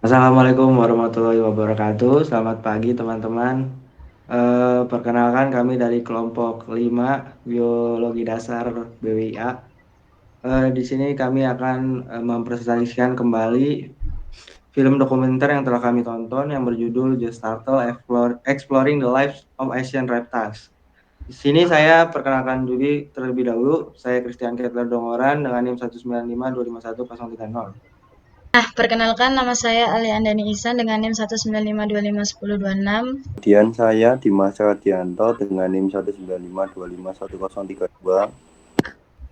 Assalamualaikum warahmatullahi wabarakatuh. Selamat pagi teman-teman. Perkenalkan kami dari kelompok 5 Biologi Dasar BWIA. Di sini kami akan mempresentasikan kembali film dokumenter yang telah kami tonton yang berjudul Just Turtle Exploring the Lives of Asian Reptiles. Di sini saya perkenalkan dulu terlebih dahulu. Saya Christian Kettler Dongoran dengan NIM 195251030. Perkenalkan nama saya Aliandani Ihsan dengan NIM 195251026. Kemudian saya Dimas Radianto dengan NIM 195251032.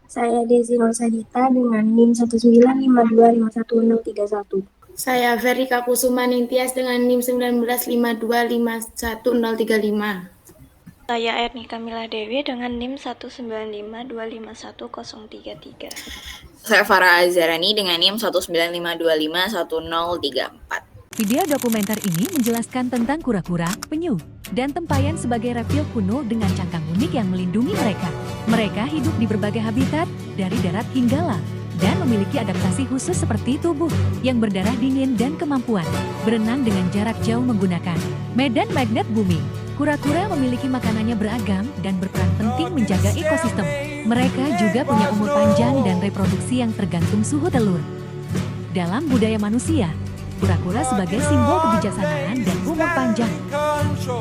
Saya Desi Rosadita dengan NIM 19525516031. Saya Verika Kusuma Ningtyas dengan NIM 19525513035. Saya Erni Kamila Dewi dengan NIM 195251033. Saya Farah Azharani dengan NIM 195251034. Video dokumenter ini menjelaskan tentang kura-kura, penyu, dan tempayan sebagai reptil kuno dengan cangkang unik yang melindungi mereka. Mereka hidup di berbagai habitat, dari darat hingga laut, dan memiliki adaptasi khusus seperti tubuh yang berdarah dingin dan kemampuan berenang dengan jarak jauh menggunakan medan magnet bumi. Kura-kura memiliki makanannya beragam dan berperan penting menjaga ekosistem. Mereka juga punya umur panjang dan reproduksi yang tergantung suhu telur. Dalam budaya manusia, kura-kura sebagai simbol kebijaksanaan dan umur panjang.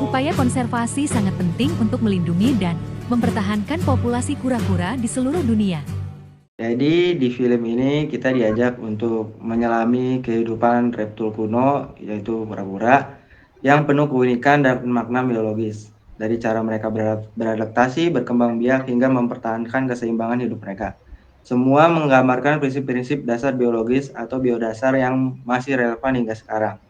Upaya konservasi sangat penting untuk melindungi dan mempertahankan populasi kura-kura di seluruh dunia. Jadi di film ini kita diajak untuk menyelami kehidupan reptil kuno, yaitu kura-kura, yang penuh keunikan dan makna biologis. Dari cara mereka beradaptasi, berkembang biak, hingga mempertahankan keseimbangan hidup mereka. Semua menggambarkan prinsip-prinsip dasar biologis atau biodasar yang masih relevan hingga sekarang.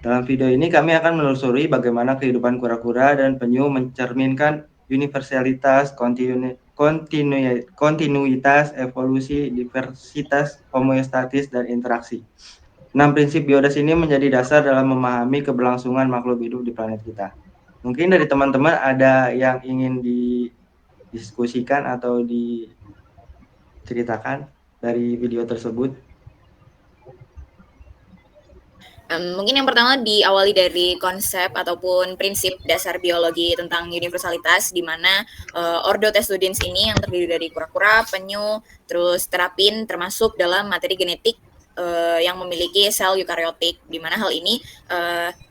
Dalam video ini kami akan menelusuri bagaimana kehidupan kura-kura dan penyu mencerminkan universalitas, kontinuitas, evolusi, diversitas, homeostatis, dan interaksi. 6 prinsip biodas ini menjadi dasar dalam memahami keberlangsungan makhluk hidup di planet kita. Mungkin dari teman-teman ada yang ingin didiskusikan atau diceritakan dari video tersebut? Mungkin yang pertama diawali dari konsep ataupun prinsip dasar biologi tentang universalitas, di mana Ordo Testudens ini yang terdiri dari kura-kura, penyu, terus terapin termasuk dalam materi genetik yang memiliki sel eukariotik, di mana hal ini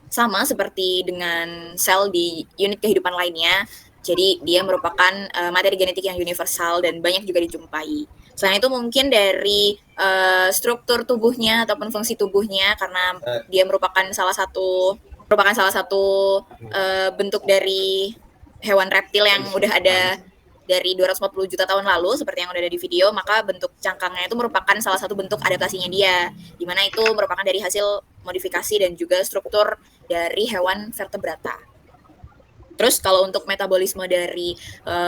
sama seperti dengan sel di unit kehidupan lainnya. Jadi dia merupakan materi genetik yang universal dan banyak juga dijumpai. Selain itu mungkin dari struktur tubuhnya ataupun fungsi tubuhnya, karena dia merupakan salah satu bentuk dari hewan reptil yang udah ada dari 240 juta tahun lalu seperti yang udah ada di video, maka bentuk cangkangnya itu merupakan salah satu bentuk adaptasinya dia, di mana itu merupakan dari hasil modifikasi dan juga struktur dari hewan vertebrata. Terus kalau untuk metabolisme dari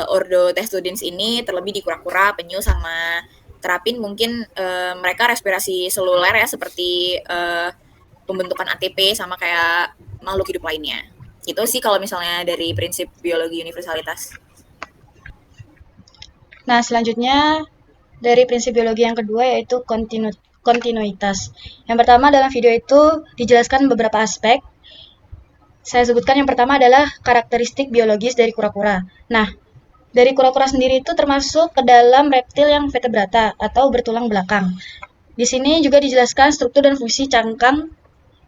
Ordo Testudens ini terlebih di kura-kura, penyu, sama terapin, mungkin mereka respirasi seluler ya, seperti pembentukan ATP sama kayak makhluk hidup lainnya. Itu sih kalau misalnya dari prinsip biologi universalitas. Nah, selanjutnya dari prinsip biologi yang kedua yaitu kontinuitas. Yang pertama dalam video itu dijelaskan beberapa aspek. Saya sebutkan yang pertama adalah karakteristik biologis dari kura-kura. Nah, dari kura-kura sendiri itu termasuk ke dalam reptil yang vertebrata atau bertulang belakang. Di sini juga dijelaskan struktur dan fungsi cangkang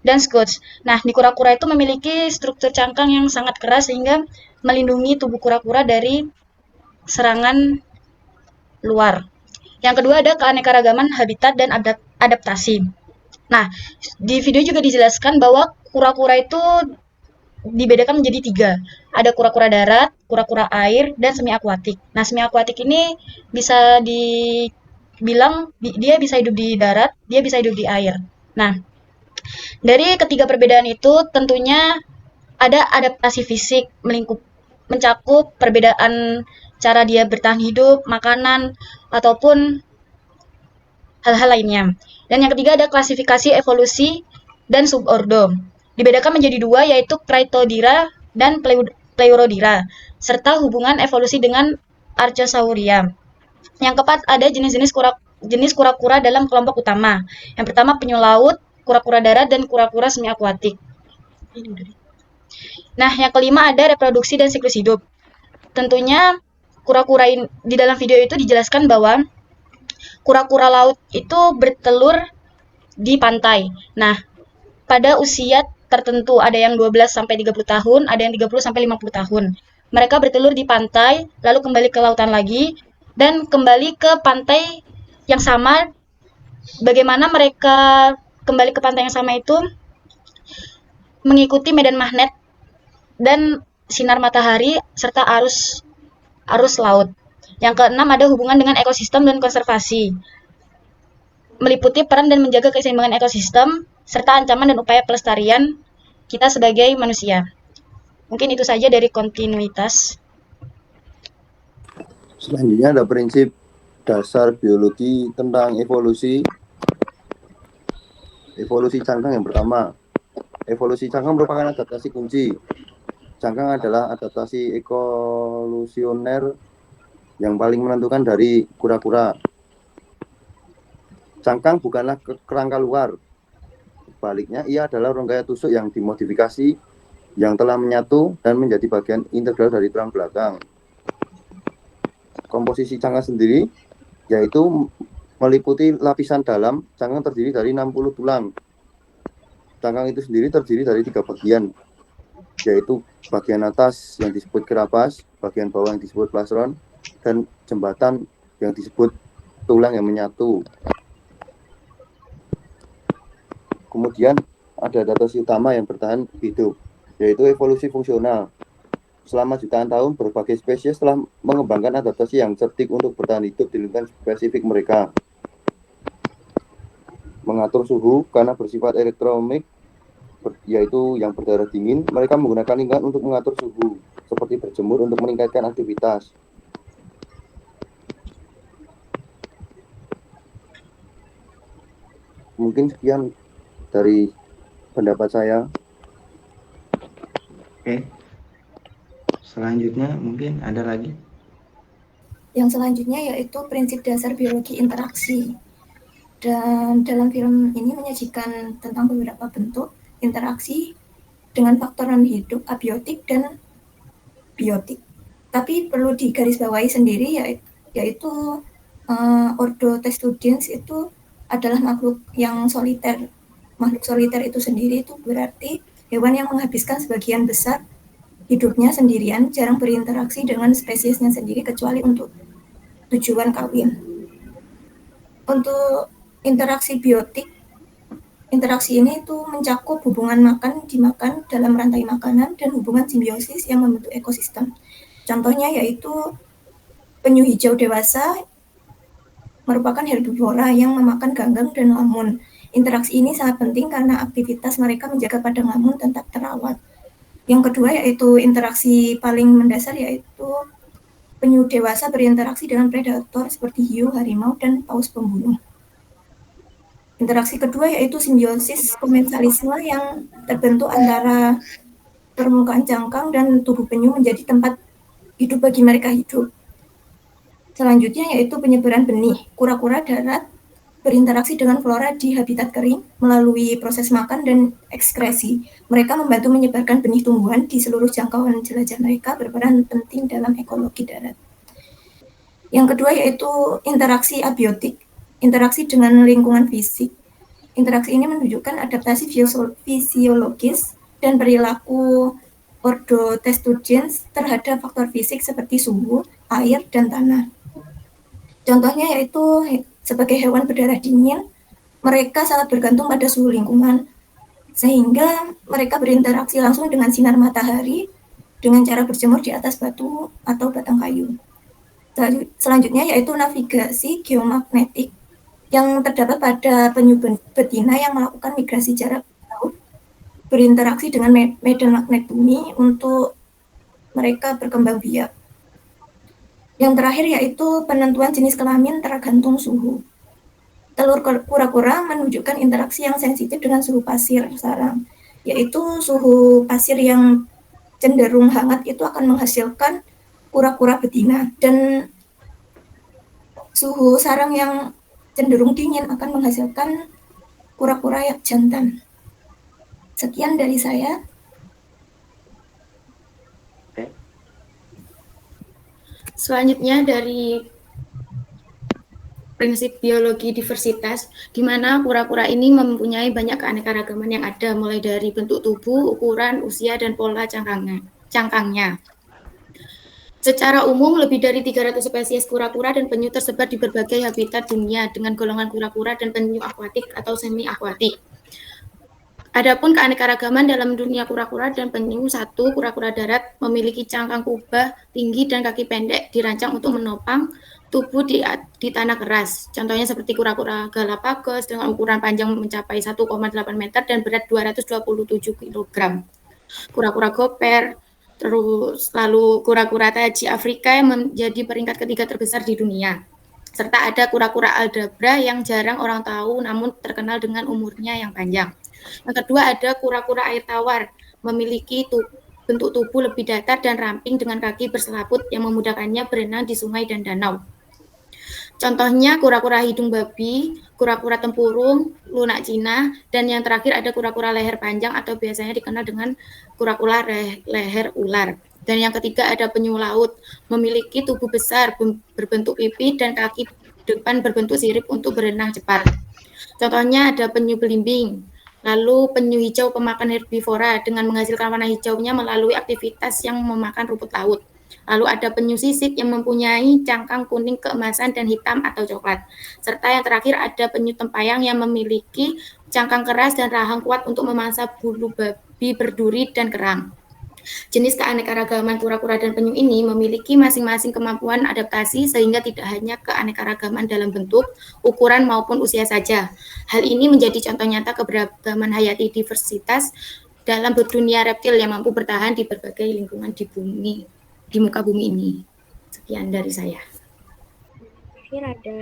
dan skuts. Nah, di kura-kura itu memiliki struktur cangkang yang sangat keras sehingga melindungi tubuh kura-kura dari serangan luar. Yang kedua ada keanekaragaman habitat dan adaptasi. Nah, di video juga dijelaskan bahwa kura-kura itu dibedakan menjadi 3. Ada kura-kura darat, kura-kura air, dan semi akuatik. Nah, semi akuatik ini bisa dibilang dia bisa hidup di darat, dia bisa hidup di air. Nah, dari ketiga perbedaan itu tentunya ada adaptasi fisik mencakup perbedaan cara dia bertahan hidup, makanan, ataupun hal-hal lainnya. Dan yang ketiga ada klasifikasi evolusi dan subordo. Dibedakan menjadi 2, yaitu Cryptodira dan Pleurodira, serta hubungan evolusi dengan Archosauria. Yang keempat ada jenis kura-kura dalam kelompok utama. Yang pertama penyu laut, kura-kura darat, dan kura-kura semi akuatik. Nah, yang kelima ada reproduksi dan siklus hidup. Tentunya kura-kura di dalam video itu dijelaskan bahwa kura-kura laut itu bertelur di pantai. Nah, pada usia tertentu ada yang 12 sampai 30 tahun, ada yang 30 sampai 50 tahun. Mereka bertelur di pantai, lalu kembali ke lautan lagi, dan kembali ke pantai yang sama. Bagaimana mereka kembali ke pantai yang sama itu mengikuti medan magnet dan sinar matahari serta arus laut. Yang keenam ada hubungan dengan ekosistem dan konservasi, meliputi peran dan menjaga keseimbangan ekosistem serta ancaman dan upaya pelestarian kita sebagai manusia. Mungkin itu saja dari kontinuitas. Selanjutnya ada prinsip dasar biologi tentang evolusi. Evolusi cangkang yang pertama. Evolusi cangkang merupakan adaptasi kunci. Cangkang adalah adaptasi evolusioner yang paling menentukan dari kura-kura. Cangkang bukanlah kerangka luar. Sebaliknya, ia adalah rongga tusuk yang dimodifikasi, yang telah menyatu dan menjadi bagian integral dari tulang belakang. Komposisi cangkang sendiri yaitu meliputi lapisan dalam. Cangkang terdiri dari 60 tulang. Cangkang itu sendiri terdiri dari 3 bagian, yaitu bagian atas yang disebut kerapas, bagian bawah yang disebut plastron, dan jembatan yang disebut tulang yang menyatu. Kemudian ada adaptasi utama yang bertahan hidup, yaitu evolusi fungsional. Selama jutaan tahun, berbagai spesies telah mengembangkan adaptasi yang cerdik untuk bertahan hidup di lingkungan spesifik mereka. Mengatur suhu karena bersifat elektromagnetik, yaitu yang berdarah dingin, mereka menggunakan lingkungan untuk mengatur suhu, seperti berjemur untuk meningkatkan aktivitas. Mungkin sekian dari pendapat saya. Oke. Selanjutnya mungkin ada lagi. Yang selanjutnya yaitu prinsip dasar biologi interaksi. Dan dalam film ini menyajikan tentang beberapa bentuk interaksi dengan faktor non-hidup abiotik dan biotik. Tapi perlu digarisbawahi sendiri yaitu Ordo Testudens itu adalah makhluk yang soliter. Makhluk soliter itu sendiri itu berarti hewan yang menghabiskan sebagian besar hidupnya sendirian, jarang berinteraksi dengan spesiesnya sendiri kecuali untuk tujuan kawin. Untuk interaksi biotik, interaksi ini itu mencakup hubungan makan dimakan dalam rantai makanan dan hubungan simbiosis yang membentuk ekosistem. Contohnya yaitu penyu hijau dewasa merupakan herbivora yang memakan ganggang dan lamun. Interaksi ini sangat penting karena aktivitas mereka menjaga padang lamun tetap terawat. Yang kedua yaitu interaksi paling mendasar yaitu penyu dewasa berinteraksi dengan predator seperti hiu, harimau, dan paus pembunuh. Interaksi kedua yaitu simbiosis komensalisme yang terbentuk antara permukaan cangkang dan tubuh penyu menjadi tempat hidup bagi mereka hidup. Selanjutnya yaitu penyebaran benih. Kura-kura darat berinteraksi dengan flora di habitat kering melalui proses makan dan ekskresi. Mereka membantu menyebarkan benih tumbuhan di seluruh jangkauan jelajah mereka, berperan penting dalam ekologi darat. Yang kedua yaitu interaksi abiotik. Interaksi dengan lingkungan fisik. Interaksi ini menunjukkan adaptasi fisiologis dan perilaku Ordo Testudens terhadap faktor fisik seperti suhu, air, dan tanah. Contohnya yaitu sebagai hewan berdarah dingin, mereka sangat bergantung pada suhu lingkungan, sehingga mereka berinteraksi langsung dengan sinar matahari dengan cara berjemur di atas batu atau batang kayu. Selanjutnya yaitu navigasi geomagnetik yang terdapat pada penyu betina yang melakukan migrasi jarak jauh, berinteraksi dengan medan magnet bumi untuk mereka berkembang biak. Yang terakhir yaitu penentuan jenis kelamin tergantung suhu. Telur kura-kura menunjukkan interaksi yang sensitif dengan suhu pasir sarang, yaitu suhu pasir yang cenderung hangat itu akan menghasilkan kura-kura betina, dan suhu sarang yang cenderung dingin akan menghasilkan kura-kura yang jantan. Sekian dari saya. Selanjutnya dari prinsip biologi diversitas, di mana kura-kura ini mempunyai banyak keanekaragaman yang ada, mulai dari bentuk tubuh, ukuran, usia, dan pola cangkangnya. Secara umum, lebih dari 300 spesies kura-kura dan penyu tersebar di berbagai habitat dunia dengan golongan kura-kura dan penyu akuatik atau semi-akuatik. Adapun keanekaragaman dalam dunia kura-kura dan penyu, satu, kura-kura darat memiliki cangkang kubah tinggi dan kaki pendek dirancang untuk menopang tubuh di tanah keras. Contohnya seperti kura-kura Galapagos dengan ukuran panjang mencapai 1,8 meter dan berat 227 kg. Kura-kura Gopher, terus lalu kura-kura taji Afrika yang menjadi peringkat ketiga terbesar di dunia. Serta ada kura-kura Aldabra yang jarang orang tahu namun terkenal dengan umurnya yang panjang. Yang kedua ada kura-kura air tawar, memiliki bentuk tubuh lebih datar dan ramping dengan kaki berselaput yang memudahkannya berenang di sungai dan danau. Contohnya kura-kura hidung babi, kura-kura tempurung, lunak Cina, dan yang terakhir ada kura-kura leher panjang atau biasanya dikenal dengan kura-kura leher ular. Dan yang ketiga ada penyu laut, memiliki tubuh besar berbentuk pipi dan kaki depan berbentuk sirip untuk berenang cepat. Contohnya ada penyu belimbing, lalu penyu hijau pemakan herbivora dengan menghasilkan warna hijaunya melalui aktivitas yang memakan rumput laut. Lalu ada penyu sisik yang mempunyai cangkang kuning keemasan dan hitam atau coklat. Serta yang terakhir ada penyu tempayang yang memiliki cangkang keras dan rahang kuat untuk memangsa bulu babi berduri dan kerang. Jenis keanekaragaman kura-kura dan penyu ini memiliki masing-masing kemampuan adaptasi sehingga tidak hanya keanekaragaman dalam bentuk, ukuran maupun usia saja. Hal ini menjadi contoh nyata keberagaman hayati diversitas dalam dunia reptil yang mampu bertahan di berbagai lingkungan di muka bumi ini. Sekian dari saya. Terakhir ada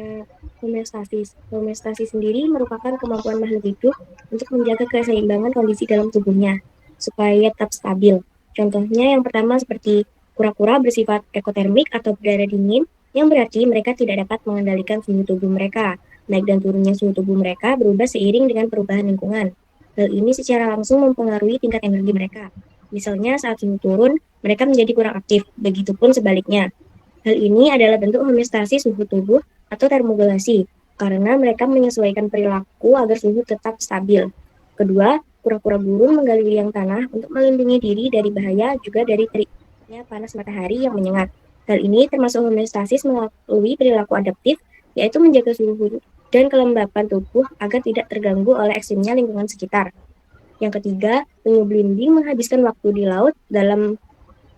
homeostasis. Homeostasis sendiri merupakan kemampuan makhluk hidup untuk menjaga keseimbangan kondisi dalam tubuhnya supaya tetap stabil. Contohnya yang pertama seperti kura-kura bersifat ekotermik atau berdarah dingin, yang berarti mereka tidak dapat mengendalikan suhu tubuh mereka. Naik dan turunnya suhu tubuh mereka berubah seiring dengan perubahan lingkungan. Hal ini secara langsung mempengaruhi tingkat energi mereka. Misalnya saat suhu turun, mereka menjadi kurang aktif, begitupun sebaliknya. Hal ini adalah bentuk homeostasis suhu tubuh atau termogulasi, karena mereka menyesuaikan perilaku agar suhu tetap stabil. Kedua, kura-kura gurun menggali liang tanah untuk melindungi diri dari bahaya juga dari teriknya panas matahari yang menyengat. Hal ini termasuk homeostasis melalui perilaku adaptif, yaitu menjaga suhu dan kelembapan tubuh agar tidak terganggu oleh ekstrimnya lingkungan sekitar. Yang ketiga, penyu belimbing menghabiskan waktu di laut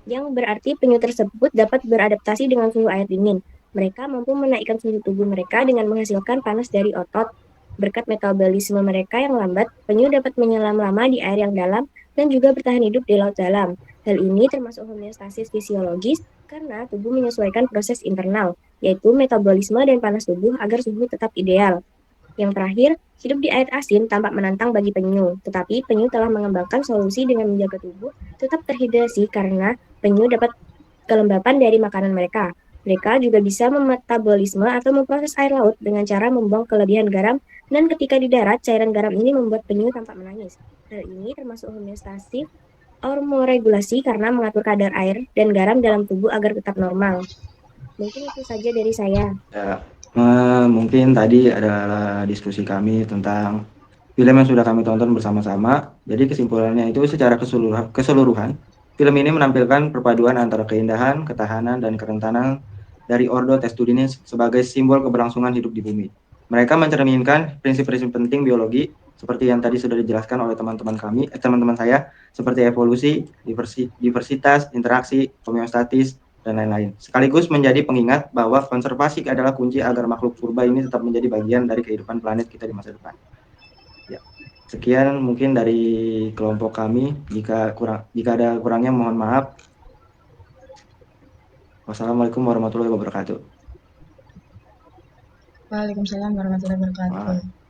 yang berarti penyu tersebut dapat beradaptasi dengan suhu air dingin. Mereka mampu menaikkan suhu tubuh mereka dengan menghasilkan panas dari otot. Berkat metabolisme mereka yang lambat, penyu dapat menyelam lama di air yang dalam dan juga bertahan hidup di laut dalam. Hal ini termasuk homeostasis fisiologis karena tubuh menyesuaikan proses internal, yaitu metabolisme dan panas tubuh agar suhu tetap ideal. Yang terakhir, hidup di air asin tampak menantang bagi penyu, tetapi penyu telah mengembangkan solusi dengan menjaga tubuh tetap terhidrasi karena penyu dapat kelembapan dari makanan mereka. Mereka juga bisa memetabolisme atau memproses air laut dengan cara membuang kelebihan garam, dan ketika di darat, cairan garam ini membuat penyu tampak menangis. Hal ini termasuk homeostasis ormoregulasi karena mengatur kadar air dan garam dalam tubuh agar tetap normal. Mungkin itu saja dari saya. Ya, mungkin tadi adalah diskusi kami tentang film yang sudah kami tonton bersama-sama. Jadi kesimpulannya itu secara keseluruhan, film ini menampilkan perpaduan antara keindahan, ketahanan, dan kerentanan dari Ordo Testudines sebagai simbol keberlangsungan hidup di bumi. Mereka mencerminkan prinsip-prinsip penting biologi seperti yang tadi sudah dijelaskan oleh teman-teman saya, seperti evolusi, diversitas, interaksi, homeostatis, dan lain-lain. Sekaligus menjadi pengingat bahwa konservasi adalah kunci agar makhluk purba ini tetap menjadi bagian dari kehidupan planet kita di masa depan. Ya. Sekian mungkin dari kelompok kami. Jika ada kurangnya mohon maaf. Wassalamualaikum warahmatullahi wabarakatuh. Waalaikumsalam warahmatullahi wabarakatuh.